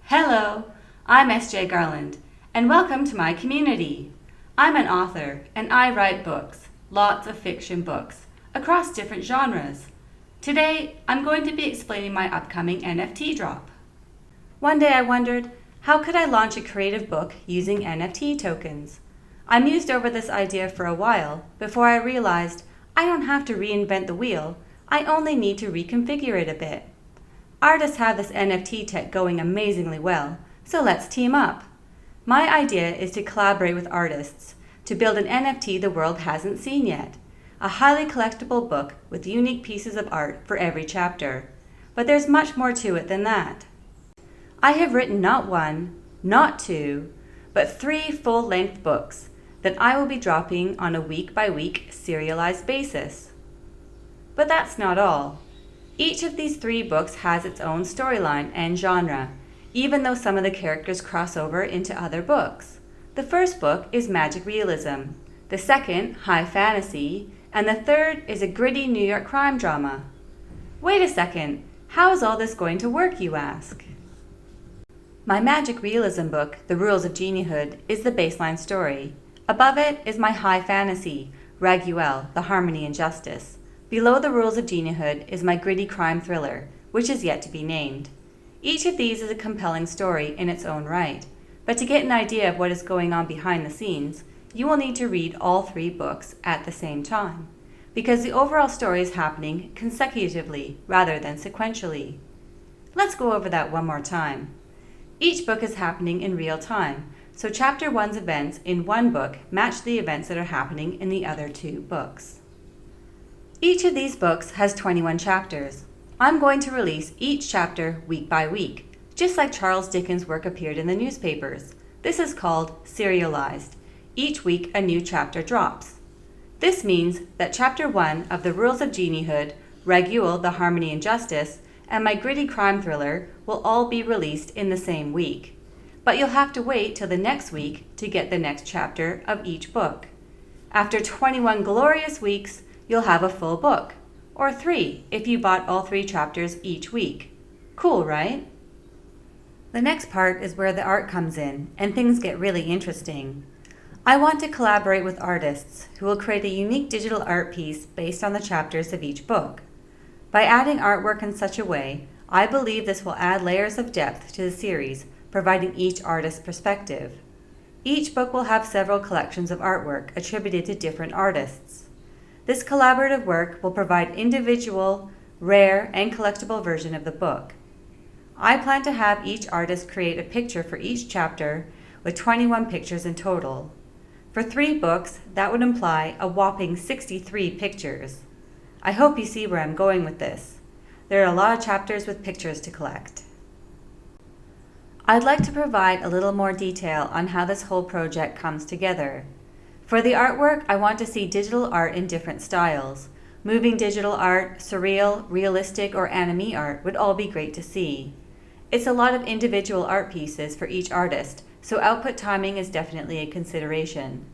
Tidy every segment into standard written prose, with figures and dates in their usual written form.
Hello, I'm S.J. Garland, and welcome to my community. I'm an author, and I write books, lots of fiction books, across different genres. Today, I'm going to be explaining my upcoming NFT drop. One day I wondered, how could I launch a creative book using NFT tokens? I mused over this idea for a while before I realized I don't have to reinvent the wheel, I only need to reconfigure it a bit. Artists have this NFT tech going amazingly well, so let's team up. My idea is to collaborate with artists to build an NFT the world hasn't seen yet, a highly collectible book with unique pieces of art for every chapter. But there's much more to it than that. I have written not one, not two, but 3 full-length books that I will be dropping on a week-by-week serialized basis. But that's not all. Each of these 3 books has its own storyline and genre, even though some of the characters cross over into other books. The first book is magic realism, the second, high fantasy, and the third is a gritty New York crime drama. Wait a second, how is all this going to work, you ask? My magic realism book, The Rules of Geniehood, is the baseline story. Above it is my high fantasy, Raguel, The Harmony and Justice. Below The Rules of Geniehood is my gritty crime thriller, which is yet to be named. Each of these is a compelling story in its own right, but to get an idea of what is going on behind the scenes, you will need to read all 3 books at the same time, because the overall story is happening consecutively rather than sequentially. Let's go over that one more time. Each book is happening in real time, so Chapter 1's events in one book match the events that are happening in the other 2 books. Each of these books has 21 chapters. I'm going to release each chapter week by week, just like Charles Dickens' work appeared in the newspapers. This is called serialized. Each week a new chapter drops. This means that Chapter 1 of The Rules of Geniehood, Raguel, The Harmony and Justice, and my gritty crime thriller will all be released in the same week. But you'll have to wait till the next week to get the next chapter of each book. After 21 glorious weeks, you'll have a full book, or 3 if you bought all 3 chapters each week. Cool, right? The next part is where the art comes in, and things get really interesting. I want to collaborate with artists who will create a unique digital art piece based on the chapters of each book. By adding artwork in such a way, I believe this will add layers of depth to the series, providing each artist's perspective. Each book will have several collections of artwork attributed to different artists. This collaborative work will provide individual, rare, and collectible version of the book. I plan to have each artist create a picture for each chapter with 21 pictures in total. For 3 books, that would imply a whopping 63 pictures. I hope you see where I'm going with this. There are a lot of chapters with pictures to collect. I'd like to provide a little more detail on how this whole project comes together. For the artwork, I want to see digital art in different styles. Moving digital art, surreal, realistic, or anime art would all be great to see. It's a lot of individual art pieces for each artist, so output timing is definitely a consideration.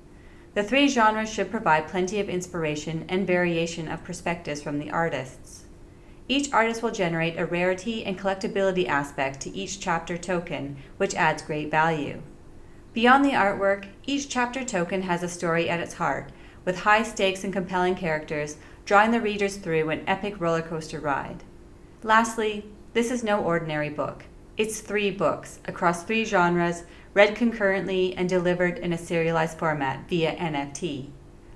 The 3 genres should provide plenty of inspiration and variation of perspectives from the artists. Each artist will generate a rarity and collectability aspect to each chapter token, which adds great value. Beyond the artwork, each chapter token has a story at its heart, with high stakes and compelling characters drawing the readers through an epic roller coaster ride. Lastly, this is no ordinary book. It's 3 books across 3 genres, read concurrently and delivered in a serialized format via NFT.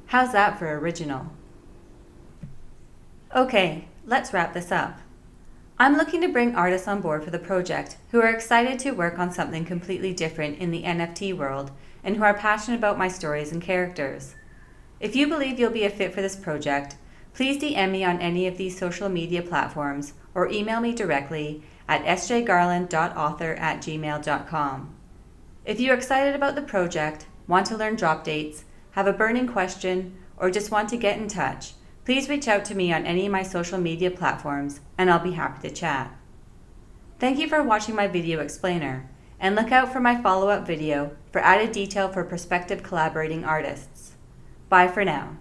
How's that for original? Okay, let's wrap this up. I'm looking to bring artists on board for the project who are excited to work on something completely different in the NFT world and who are passionate about my stories and characters. If you believe you'll be a fit for this project, please DM me on any of these social media platforms or email me directly at sjgarlandauthor@gmail.com. If you're excited about the project, want to learn drop dates, have a burning question, or just want to get in touch, please reach out to me on any of my social media platforms and I'll be happy to chat. Thank you for watching my video explainer, and look out for my follow-up video for added detail for prospective collaborating artists. Bye for now.